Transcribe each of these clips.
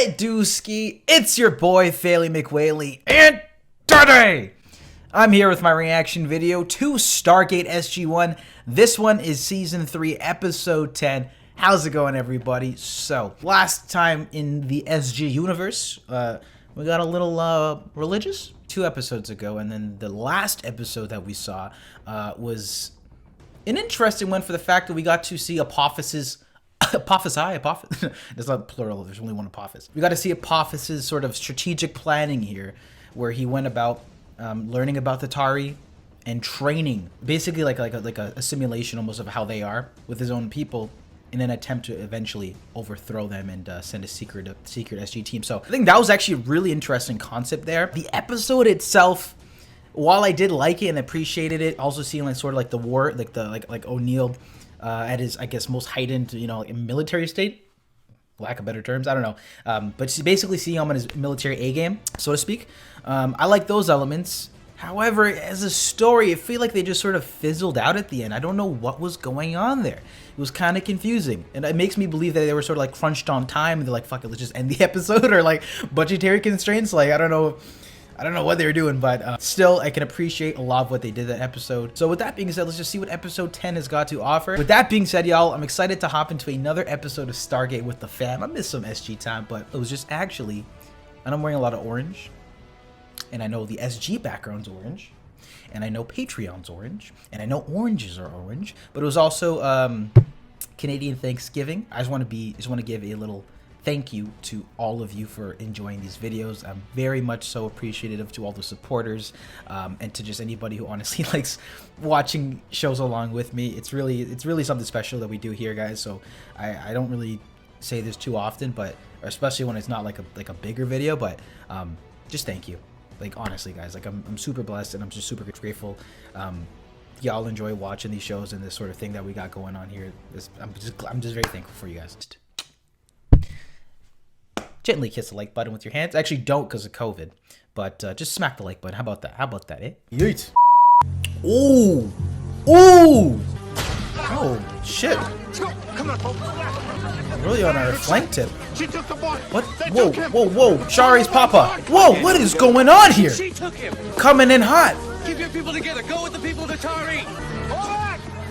it do, Ski? It's your boy, Failey McWhaley, and today I'm here with my reaction video to Stargate SG-1. This one is Season 3, Episode 10. How's it going, everybody? So, last time in the SG universe, we got a little religious 2 episodes ago, and then the last episode that we saw was an interesting one for the fact that we got to see Apophysis. It's not plural, there's only one Apophis. We got to see Apophysis' sort of strategic planning here, where he went about learning about the Tari and training, basically like a simulation almost of how they are with his own people, in an attempt to eventually overthrow them and send a secret SG team. So I think that was actually a really interesting concept there. The episode itself, while I did like it and appreciated it, also seeing like sort of like the war, like O'Neill at his, I guess, most heightened, like military state, lack of better terms, I don't know, but basically seeing him on his military A game, so to speak. I like those elements. However, as a story, I feel like they just sort of fizzled out at the end. I don't know what was going on there. It was kind of confusing, and it makes me believe that they were sort of like crunched on time, and they're like, fuck it, let's just end the episode, or like budgetary constraints. Like, I don't know what they were doing, but still, I can appreciate a lot of what they did that episode. So with that being said, let's just see what episode 10 has got to offer. With that being said, y'all, I'm excited to hop into another episode of Stargate with the fam. I miss some SG time, but it was just actually, and I'm wearing a lot of orange, and I know the SG background's orange, and I know Patreon's orange, and I know oranges are orange, but it was also Canadian Thanksgiving. I just want to give a little thank you to all of you for enjoying these videos. I'm very much so appreciative to all the supporters, and to just anybody who honestly likes watching shows along with me. It's really something special that we do here, guys. So I don't really say this too often, but especially when it's not like a bigger video, but just thank you. Like, honestly, guys, like I'm super blessed, and I'm just super grateful. Y'all enjoy watching these shows and this sort of thing that we got going on here. I'm just very thankful for you guys. Gently kiss the like button with your hands. Actually, don't, because of COVID, but just smack the like button. How about that? How about that, eh? Yeet. Ooh. Ooh. Oh, shit. Really on our flank tip. What? Whoa, whoa, whoa. Shari's papa. Whoa, what is going on here? Coming in hot. Keep your people together. Go with the people of the Tari.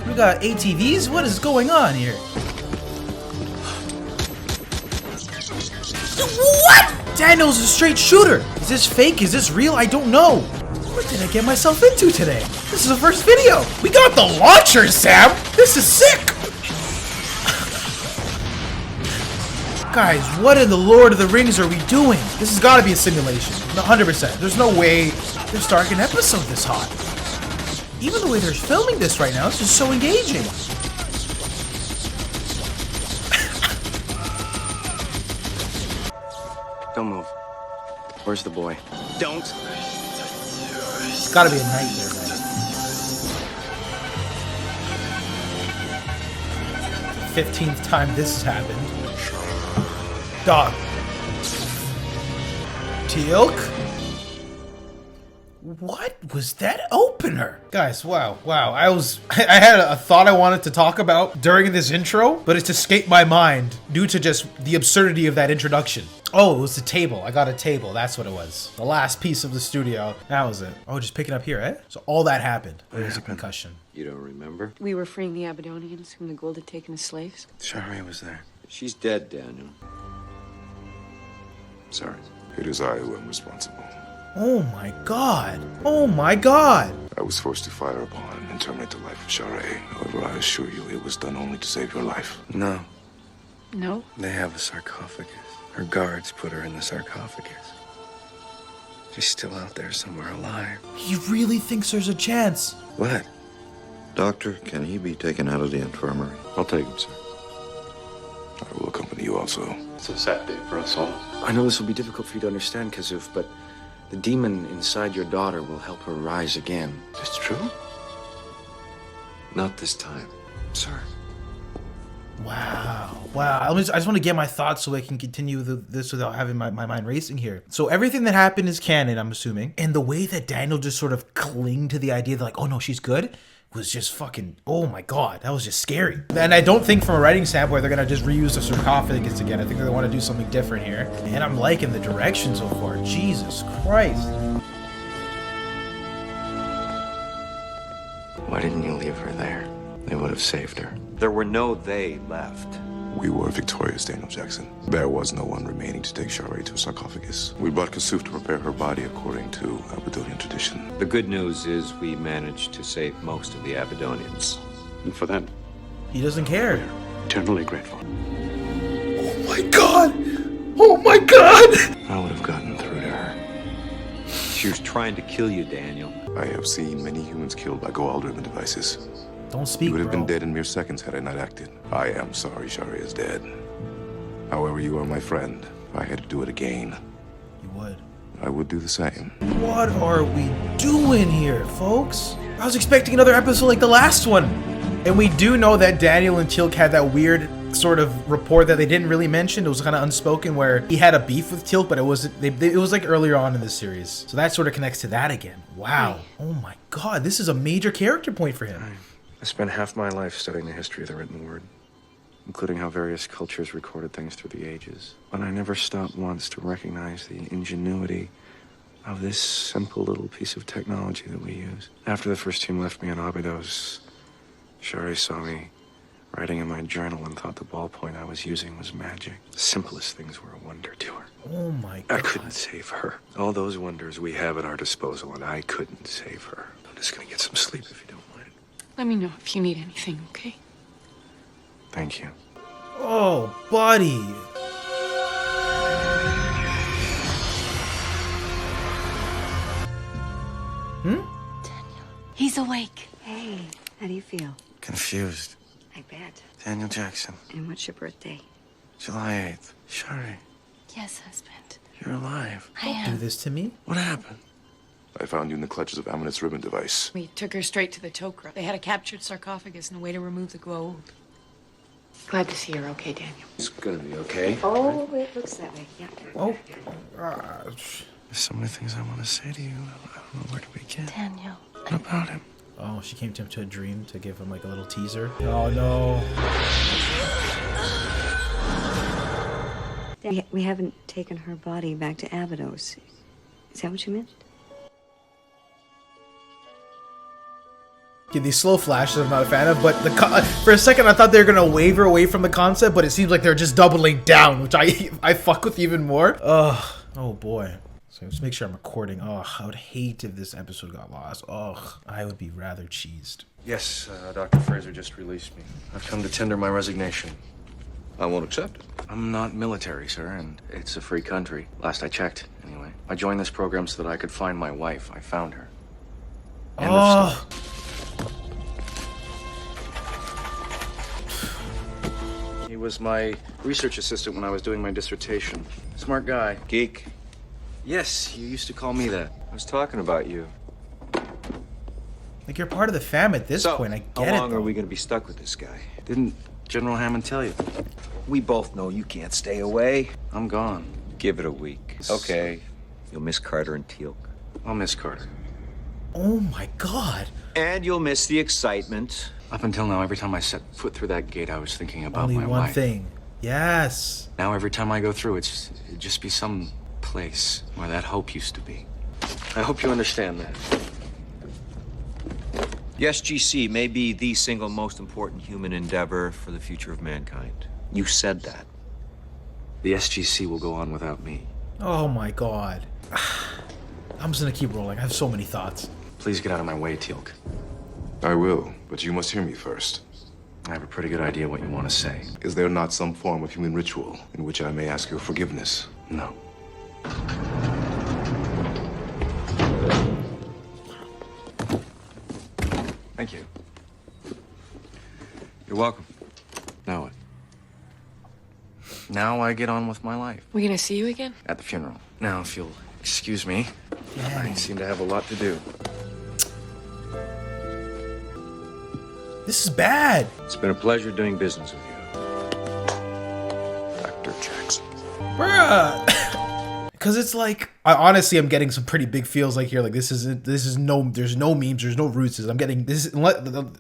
We got ATVs? What is going on here? What? Daniel's a straight shooter. Is this fake? Is this real? I don't know. What did I get myself into today? This is the first video. We got the launcher, Sam. This is sick. Guys, what in the Lord of the Rings are we doing? This has got to be a simulation. 100%. There's no way they're starting an episode this hot. Even the way they're filming this right now, it's just so engaging. Don't move. Where's the boy? Don't. It's gotta be a nightmare, man. 15th time this has happened. Dog. Teal'c? What was that opener? Guys, wow. I had a thought I wanted to talk about during this intro, but it's escaped my mind due to just the absurdity of that introduction. Oh, it was the table. I got a table. That's what it was. The last piece of the studio. That was it. Oh, just pick it up here, eh? So all that happened. It was a concussion. You don't remember? We were freeing the Aberdonians whom the Gould had taken as slaves. Shari was there. She's dead, Daniel. Sorry. It is I who am responsible. Oh my god. Oh my god. I was forced to fire upon and terminate the life of Shari. However, I assure you it was done only to save your life. No. No? They have a sarcophagus. Her guards put her in the sarcophagus. She's still out there somewhere alive. He really thinks there's a chance. What? Doctor, can he be taken out of the infirmary? I'll take him, sir. I will accompany you also. It's a sad day for us all. I know this will be difficult for you to understand, Kazuf, but the demon inside your daughter will help her rise again. It's true? Not this time. Sir. Wow. I just want to get my thoughts so I can continue this without having my mind racing here. So everything that happened is canon, I'm assuming. And the way that Daniel just sort of clinged to the idea that like, oh no, she's good. was just fucking, oh my god, that was just scary. And I don't think from a writing standpoint they're gonna just reuse the sarcophagus again. I think they want to do something different here. And I'm liking the direction so far. Jesus Christ. Why didn't you leave her there? They would have saved her. There were no they left. We were victorious, Daniel Jackson. There was no one remaining to take Shara to a sarcophagus. We brought Kasuf to prepare her body according to Abydonian tradition. The good news is we managed to save most of the Abydonians. And for that, He doesn't care. eternally grateful. Oh my god! Oh my god! I would have gotten through to her. She was trying to kill you, Daniel. I have seen many humans killed by Goa'uld-driven devices. Don't speak, You would have bro. been dead in mere seconds had I not acted. I am sorry Shari is dead. However, you are my friend. If I had to do it again, You would. I would do the same. What are we doing here, folks? I was expecting another episode like the last one. And we do know that Daniel and Teal'c had that weird sort of rapport that they didn't really mention. It was kind of unspoken where he had a beef with Teal'c, but it was like earlier on in the series. So that sort of connects to that again. Wow. Oh my god, this is a major character point for him. I spent half my life studying the history of the written word, including how various cultures recorded things through the ages. But I never stopped once to recognize the ingenuity of this simple little piece of technology that we use. After the first team left me in Abydos, Shari saw me writing in my journal and thought the ballpoint I was using was magic. The simplest things were a wonder to her. Oh my I god. couldn't save her. All those wonders we have at our disposal, and I couldn't save her. I'm just gonna get some sleep if you don't mind. Let me know if you need anything, okay? Thank you. Oh, buddy. He's awake. Hey, how do you feel? Confused. I bet. Daniel Jackson, And what's your birthday? July 8th. Shari, Yes, husband. you're alive. I Do am. this to me? What happened? I found you in the clutches of Amulet's ribbon device. We took her straight to the Teal'c. They had a captured sarcophagus and a way to remove the Goa'uld. Glad to see you're okay, Daniel. It's gonna be okay. Oh, it looks that way. Yeah. Oh. There's so many things I want to say to you. I don't know where to begin. Daniel. What about him? Oh, she came to him to a dream to give him like a little teaser. Oh no. We haven't taken her body back to Abydos. Is that what you meant? Yeah, these slow flashes I'm not a fan of, but for a second I thought they were gonna waver away from the concept, but it seems like they're just doubling down, which I fuck with even more. Ugh. Oh boy. So let's make sure I'm recording. Ugh, I would hate if this episode got lost. Ugh, I would be rather cheesed. Yes, Dr. Fraser just released me. I've come to tender my resignation. I won't accept it. I'm not military, sir, and it's a free country. Last I checked, anyway. I joined this program so that I could find my wife. I found her. End of story. He was my research assistant when I was doing my dissertation. Smart guy. Geek, Yes, you used to call me that. I was talking about you. Like, you're part of the fam at this point. I get how it. long though. are we gonna be stuck with this guy? Didn't General Hammond tell you? We both know you can't stay away. I'm gone. Give it a week. Okay. You'll miss Carter and Teal'c. I'll miss Carter. Oh my god. And you'll miss the excitement. Up until now, every time I set foot through that gate, I was thinking about Only my one wife. thing. Yes. Now every time I go through, it'd just be some place where that hope used to be. I hope you understand that. The SGC may be the single most important human endeavor for the future of mankind. You said that. The SGC will go on without me. Oh my god. I'm just gonna keep rolling. I have so many thoughts. Please get out of my way, Teal'c. I will, but you must hear me first. I have a pretty good idea what you want to say. Is there not some form of human ritual in which I may ask your forgiveness? No. Thank you. You're welcome. Now what? Now I get on with my life. We gonna see you again? At the funeral. Now, if you'll excuse me, I seem to have a lot to do. This is bad. It's been a pleasure doing business with you. Dr. Jackson. Bruh. Because it's like, honestly, I'm getting some pretty big feels like here. Like there's no memes, there's no roots. I'm getting this.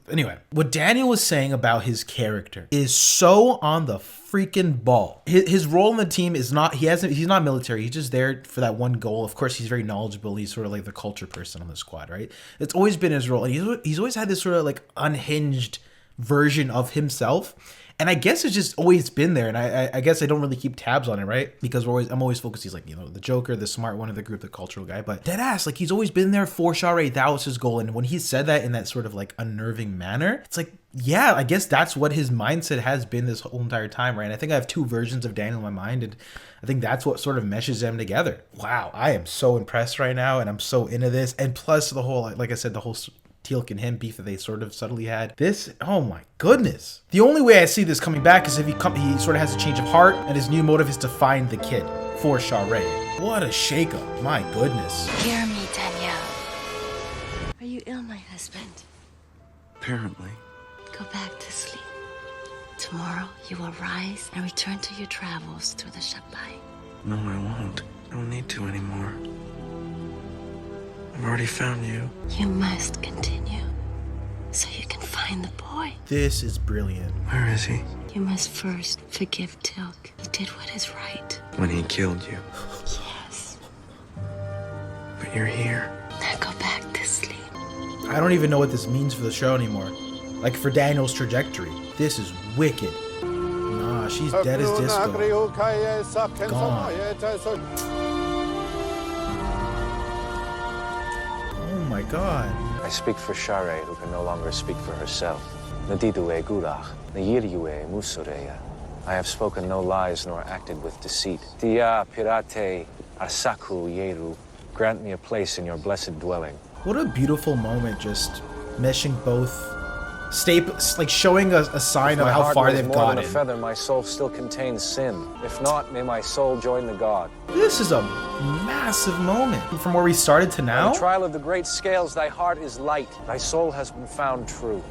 Anyway, what Daniel was saying about his character is so on the freaking ball. His role in the team is not, he's not military. He's just there for that one goal. Of course, he's very knowledgeable. He's sort of like the culture person on the squad, right? It's always been his role. And he's always had this sort of like unhinged version of himself. And I guess it's just always been there. And I guess I don't really keep tabs on it, right? Because I'm always focused. He's like, you know, the Joker, the smart one of the group, the cultural guy. But deadass, like he's always been there for Shara. That was his goal. And when he said that in that sort of like unnerving manner, it's like, yeah, I guess that's what his mindset has been this whole entire time, right? And I think I have two versions of Daniel in my mind. And I think that's what sort of meshes them together. Wow, I am so impressed right now. And I'm so into this. And plus the whole, like I said, the whole Teal'c and him beef that they sort of subtly had. This, oh my goodness. The only way I see this coming back is if he sort of has a change of heart and his new motive is to find the kid for Shara. What a shakeup, my goodness. Hear me, Danielle. Are you ill, my husband? Apparently. Go back to sleep. Tomorrow you will rise and return to your travels through the Shabai. No, I won't. I don't need to anymore. I've already found you. You must continue so you can find the boy. This is brilliant. Where is he? You must first forgive Teal'c. He did what is right. When he killed you. Yes. But you're here. Now go back to sleep. I don't even know what this means for the show anymore. Like for Daniel's trajectory. This is wicked. Nah, she's dead as disco. Gone. Oh my god. I speak for Shara, who can no longer speak for herself. I have spoken no lies nor acted with deceit. Tia pirate asaku yeru. Grant me a place in your blessed dwelling. What a beautiful moment, just meshing both like showing a sign of how far they've gotten. gotten. A feather, my soul still contains sin. If not, may my soul join the god. This is a massive moment. From where we started to now. On the trial of the great scales, thy heart is light. Thy soul has been found true.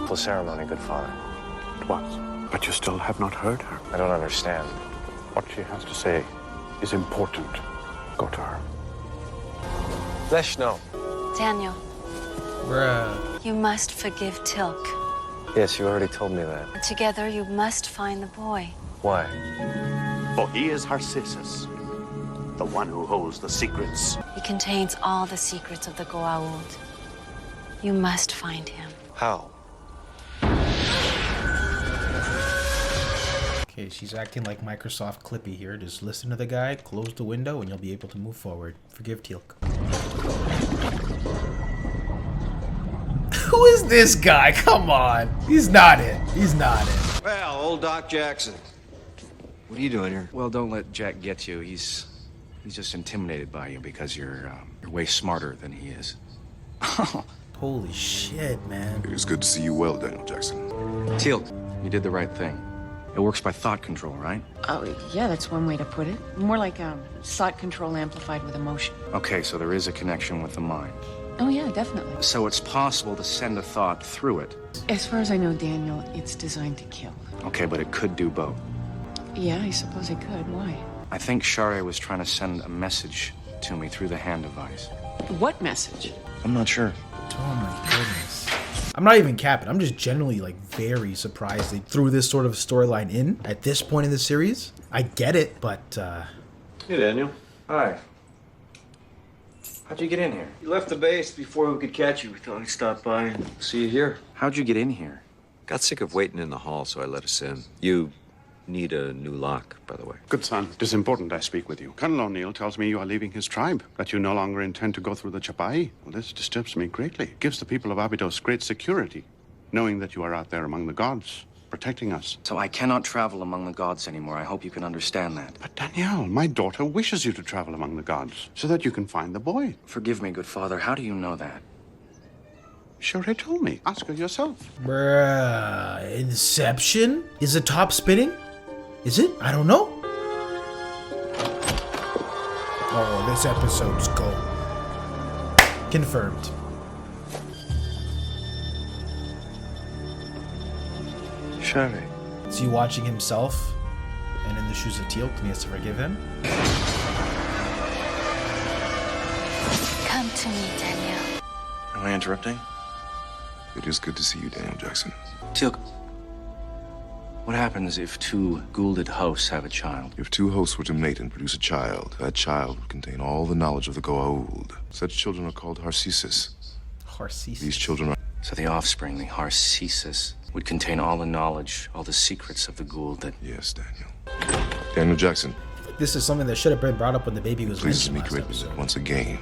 Full ceremony, good father. It was, but you still have not heard her. I don't understand. What she has to say is important. Go to her. Flesh, no. Daniel, Bruh. you must forgive Teal'c. Yes, you already told me that. Together you must find the boy. Why? For he is Narcissus, the one who holds the secrets. He contains all the secrets of the Goa'uld. You must find him. How? Okay, she's acting like Microsoft Clippy here. Just listen to the guy, close the window, and you'll be able to move forward. Forgive Teal'c. Who is this guy? Come on. He's not it. He's not it. Well, old Doc Jackson. What are you doing here? Well, don't let Jack get you. He's just intimidated by you because you're way smarter than he is. Holy shit, man. It was good to see you well, Daniel Jackson. Teal'c, you did the right thing. It works by thought control, right? Oh, yeah, that's one way to put it. More like thought control amplified with emotion. Okay, so there is a connection with the mind. Oh, yeah, definitely. So it's possible to send a thought through it. As far as I know, Daniel, it's designed to kill. Okay, but it could do both. Yeah, I suppose it could. Why? I think Shara was trying to send a message to me through the hand device. What message? I'm not sure. Oh my goodness. I'm not even capping. I'm just genuinely like very surprised they threw this sort of storyline in at this point in the series. I get it, but Hey, Daniel. Hi. How'd you get in here? You left the base before we could catch you. We thought I'd stop by and see you here. How'd you get in here? Got sick of waiting in the hall, so I let us in. You need a new lock, by the way. Good son, it is important I speak with you. Colonel O'Neill tells me you are leaving his tribe, that you no longer intend to go through the Chapai. Well, this disturbs me greatly. It gives the people of Abydos great security, knowing that you are out there among the gods, protecting us. So I cannot travel among the gods anymore. I hope you can understand that. But Danielle, my daughter wishes you to travel among the gods, so that you can find the boy. Forgive me, good father. How do you know that? Sure, told me. Ask her yourself. bruh, Inception? Is the top spinning? Is it? I don't know. Oh, this episode's gold. Confirmed. Shari. Is he watching himself and in the shoes of Teal'c, and he has to forgive him? Come to me, Daniel. Am I interrupting? It is good to see you, Daniel Jackson. Teal'c, what happens if two goulded hosts have a child? If two hosts were to mate and produce a child, that child would contain all the knowledge of the Goa'uld. Such children are called Harcesis. Harcesis. These children are... So the offspring, the Harcesis, would contain all the knowledge, all the secrets of the Goa'uld that... Yes, Daniel. Daniel Jackson. This is something that should have been brought up when the baby was Pleases mentioned me last greatly episode. that once again,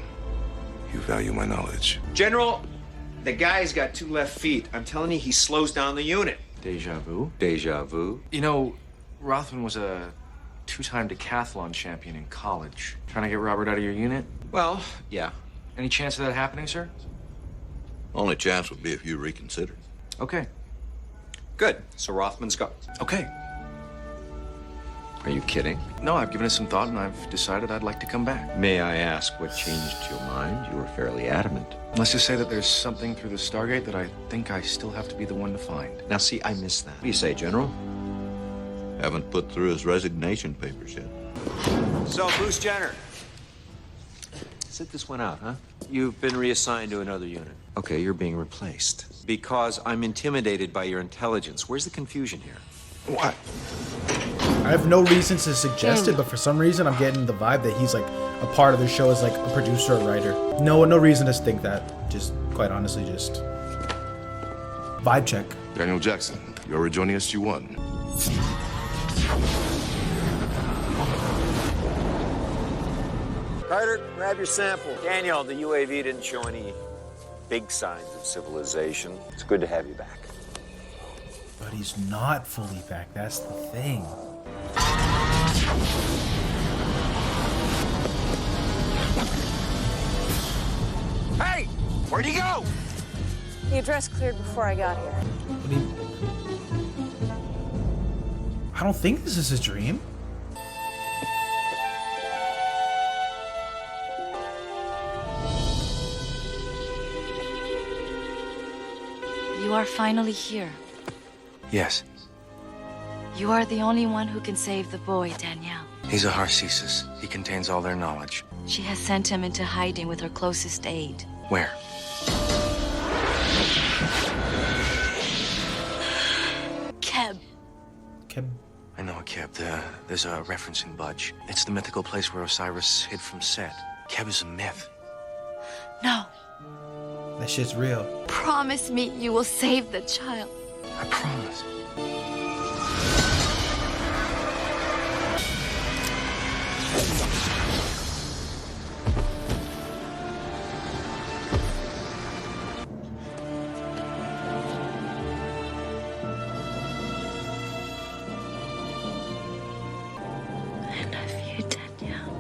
you value my knowledge. General, the guy's got 2 left feet. I'm telling you, he slows down the unit. Deja vu? Deja vu. You know, Rothman was a 2-time decathlon champion in college. Trying to get Robert out of your unit? Well, yeah. Any chance of that happening, sir? Only chance would be if you reconsidered. Okay. Good. So Rothman's got... Okay. Are you kidding? No, I've given it some thought and I've decided I'd like to come back. May I ask what changed your mind? You were fairly adamant. Let's just say that there's something through the Stargate that I think I still have to be the one to find. Now, see, I missed that. What do you say, General? Haven't put through his resignation papers yet. So, Bruce Jenner. Sit this one out, huh? You've been reassigned to another unit. Okay, you're being replaced. Because I'm intimidated by your intelligence. Where's the confusion here? What? I have no reason to suggest it, but for some reason I'm getting the vibe that he's like a part of the show as like a producer or writer. No reason to think that. Just quite honestly, just vibe check. Daniel Jackson, you're rejoining SG-1. Carter, grab your sample. Daniel, the UAV didn't show any big signs of civilization. It's good to have you back. But he's not fully back. That's the thing. Hey! Where'd he go? The address cleared before I got here. But I don't think this is a dream. You are finally here. Yes. You are the only one who can save the boy, Danielle. He's a Harcesis. He contains all their knowledge. She has sent him into hiding with her closest aide. Where? Keb. I know a Keb. There's a reference in Budge. It's the mythical place where Osiris hid from Set. Keb is a myth. No. That shit's real. Promise me you will save the child. I promise. I love you, Danielle.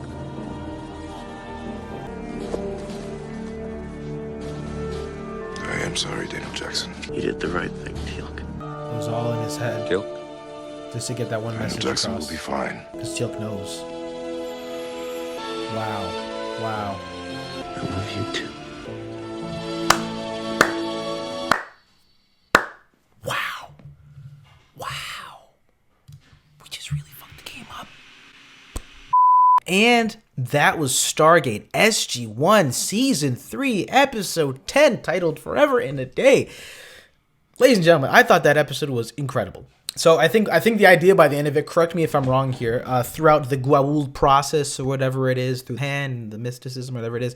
I am sorry, Daniel Jackson. You did the right thing, Teal'c. It was all in his head. Teal'c? Just to get that one Daniel message Jackson across. will be fine. Because Teal'c knows. Wow. Wow. I love you too. Wow. Wow. We just really fucked the game up. And that was Stargate SG-1 Season 3, Episode 10, titled Forever and a Day. Ladies and gentlemen, I thought that episode was incredible. So I think the idea by the end of it, correct me if I'm wrong here, throughout the Goa'uld process or whatever it is, through hand, the mysticism, whatever it is,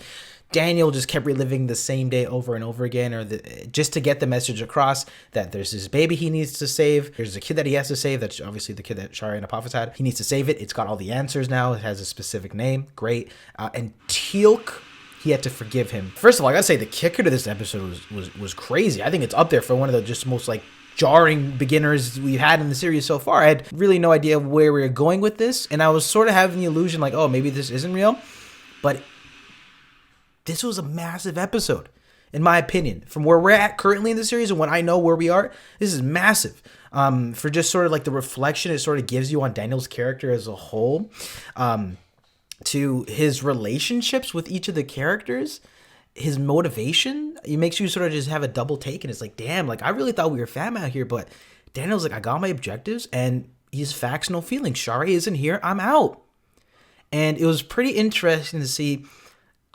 Daniel just kept reliving the same day over and over again, or just to get the message across that there's this baby he needs to save. There's a kid that he has to save. That's obviously the kid that Shari and Apophis had. He needs to save it. It's got all the answers now. It has a specific name. Great. And Teal'c, he had to forgive him. First of all, I gotta say the kicker to this episode was crazy. I think it's up there for one of the just most like jarring beginners we've had in the series so far. I had really no idea where we were going with this, and I was sort of having the illusion like, oh, maybe this isn't real. But this was a massive episode, in my opinion. From where we're at currently in the series and when I know where we are, this is massive. For just sort of like the reflection it sort of gives you on Daniel's character as a whole, to his relationships with each of the characters, his motivation, it makes you sort of just have a double take, and it's like, damn, like I really thought we were fam out here, but Daniel's like, I got my objectives, and he's facts, no feelings. Shari isn't here. I'm out. And it was pretty interesting to see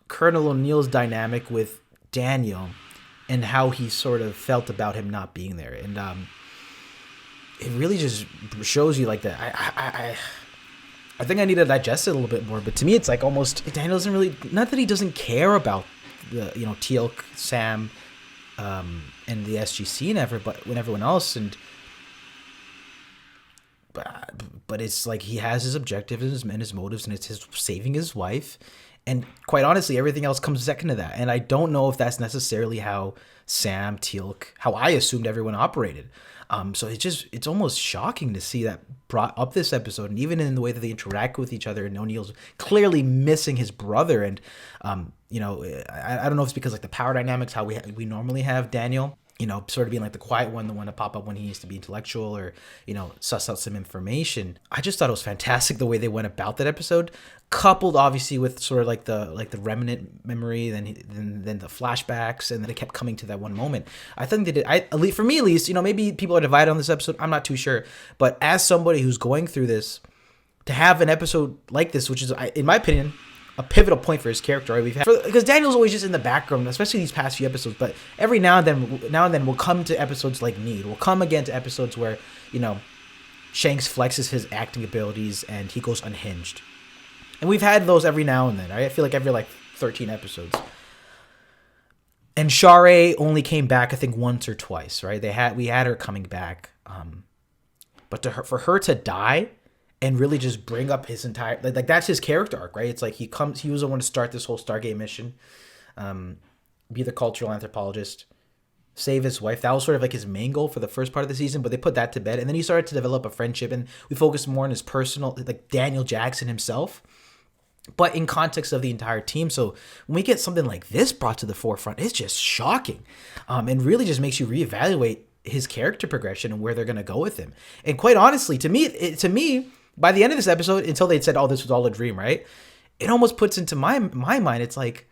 Colonel O'Neill's dynamic with Daniel and how he sort of felt about him not being there. And it really just shows you like that. I think I need to digest it a little bit more. But to me, it's like almost Daniel doesn't really, not that he doesn't care about the, you know, Teal'c, Sam, and the SGC and everyone else. But it's like he has his objectives and his motives, and it's his saving his wife. And quite honestly, everything else comes second to that. And I don't know if that's necessarily how Sam, Teal'c, how I assumed everyone operated. So it's almost shocking to see that brought up this episode, and even in the way that they interact with each other. And O'Neill's clearly missing his brother, and you know, I don't know if it's because like the power dynamics, how we normally have Daniel, you know, sort of being like the quiet one, the one to pop up when he needs to be intellectual or, you know, suss out some information. I just thought it was fantastic the way they went about that episode, coupled obviously with sort of like the remnant memory, then the flashbacks, and then it kept coming to that one moment. I think they did. For me at least, you know, maybe people are divided on this episode. I'm not too sure, but as somebody who's going through this, to have an episode like this, which is, in my opinion, a pivotal point for his character, right? Because Daniel's always just in the background, especially these past few episodes. But every now and then, we'll come to episodes like Need. We'll come again to episodes where, you know, Shanks flexes his acting abilities and he goes unhinged. And we've had those every now and then, right? I feel like every 13 episodes. And Shari only came back, I think, once or twice, right? We had her coming back, but for her to die and really just bring up his entire, like that's his character arc, right? It's like he was the one to start this whole Stargate mission, be the cultural anthropologist, save his wife. That was sort of like his main goal for the first part of the season, but they put that to bed. And then he started to develop a friendship, and we focused more on his personal, like Daniel Jackson himself, but in context of the entire team. So when we get something like this brought to the forefront, it's just shocking, and really just makes you reevaluate his character progression and where they're going to go with him. And quite honestly, to me, by the end of this episode, until they said, "Oh, this was all a dream," right? It almost puts into my mind, it's like,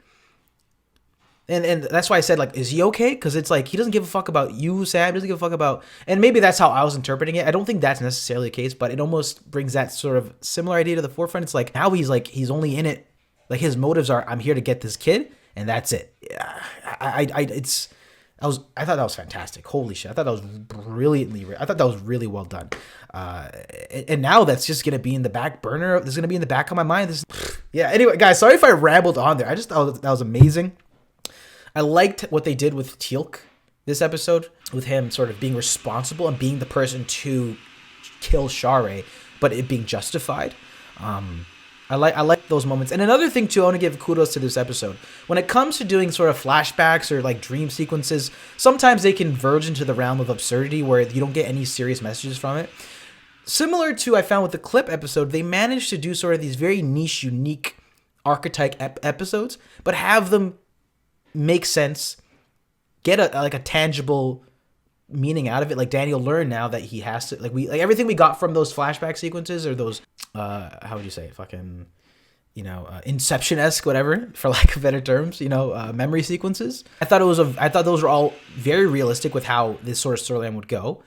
and that's why I said, like, is he okay? Because it's like he doesn't give a fuck about you, Sam. He doesn't give a fuck about, and maybe that's how I was interpreting it. I don't think that's necessarily the case, but it almost brings that sort of similar idea to the forefront. It's like now he's only in it, like his motives are, I'm here to get this kid, and that's it. I thought that was fantastic. Holy shit. I thought that was really well done. And now that's just going to be in the back burner. This is going to be in the back of my mind. Yeah. Anyway, guys, sorry if I rambled on there. I just thought that was amazing. I liked what they did with Teal'c this episode, with him sort of being responsible and being the person to kill Shari, but it being justified. I like those moments. And another thing too, I want to give kudos to this episode. When it comes to doing sort of flashbacks or like dream sequences, sometimes they can verge into the realm of absurdity where you don't get any serious messages from it. Similar to I found with the Clip episode, they managed to do sort of these very niche, unique archetype episodes, but have them make sense, get a tangible meaning out of it. Like Daniel learned now that he has to, like everything we got from those flashback sequences, or those how would you say, fucking, you know, Inception-esque, whatever, for lack of better terms, you know, memory sequences. I thought those were all very realistic with how this sort of storyline would go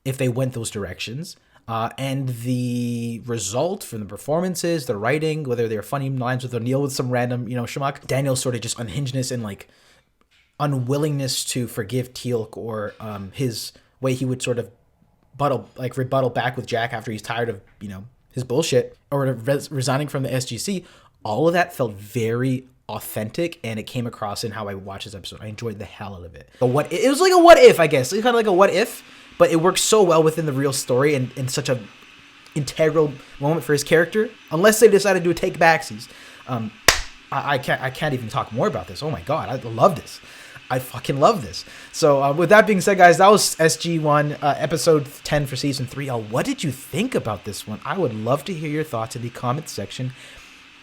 if they went those directions. And the result from the performances, the writing, whether they're funny lines with O'Neill with some random, you know, schmuck, Daniel's sort of just unhingedness and like unwillingness to forgive Teal'c, or his way he would sort of rebuttal back with Jack after he's tired of, you know, his bullshit, or resigning from the SGC. All of that felt very authentic, and it came across in how I watched this episode. I enjoyed the hell out of it. It was like a what if, I guess. It's kind of like a what if, but it works so well within the real story and in such a integral moment for his character. Unless they decided to take backsies. I can't even talk more about this. Oh my god, I love this. I fucking love this. So with that being said, guys, that was SG-1 episode 10 for season 3. What did you think about this one? I would love to hear your thoughts in the comment section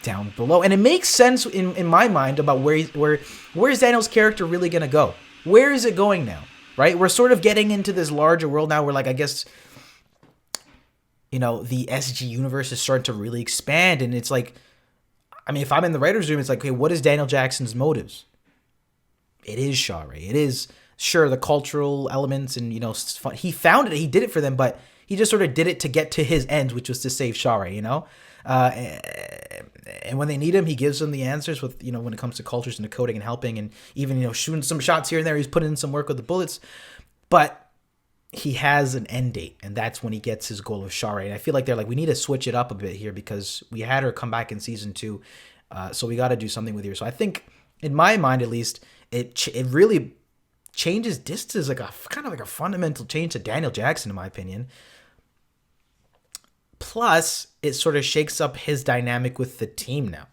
down below. And it makes sense in my mind about where's Daniel's character really gonna go? Where is it going now? Right? We're sort of getting into this larger world now where, like, I guess, you know, the SG universe is starting to really expand, and it's like, I mean, if I'm in the writer's room, it's like, okay, what is Daniel Jackson's motives? It is Shari. It is sure, the cultural elements and, you know, he found it, he did it for them, but he just sort of did it to get to his ends, which was to save Shara, you know? And when they need him, he gives them the answers with, you know, when it comes to cultures and decoding and helping, and even, you know, shooting some shots here and there. He's putting in some work with the bullets, but he has an end date, and that's when he gets his goal of Shara. And I feel like they're like, we need to switch it up a bit here because we had her come back in season 2, so we got to do something with her. So I think, in my mind at least, it really changes distance, like a kind of like a fundamental change to Daniel Jackson, in my opinion. Plus, it sort of shakes up his dynamic with the team now.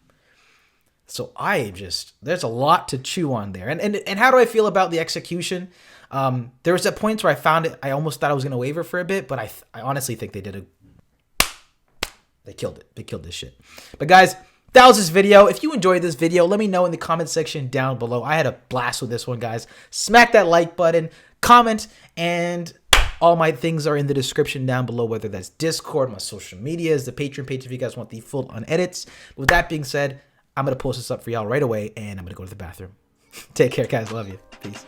So there's a lot to chew on there. And how do I feel about the execution? There was at points where I found it, I almost thought I was going to waver for a bit, but I honestly think they killed it. They killed this shit. But guys, that was this video. If you enjoyed this video, let me know in the comment section down below. I had a blast with this one, guys. Smack that like button, comment, and all my things are in the description down below, whether that's Discord, my social medias, the Patreon page if you guys want the full unedits. With that being said, I'm going to post this up for y'all right away, and I'm going to go to the bathroom. Take care, guys. Love you. Peace.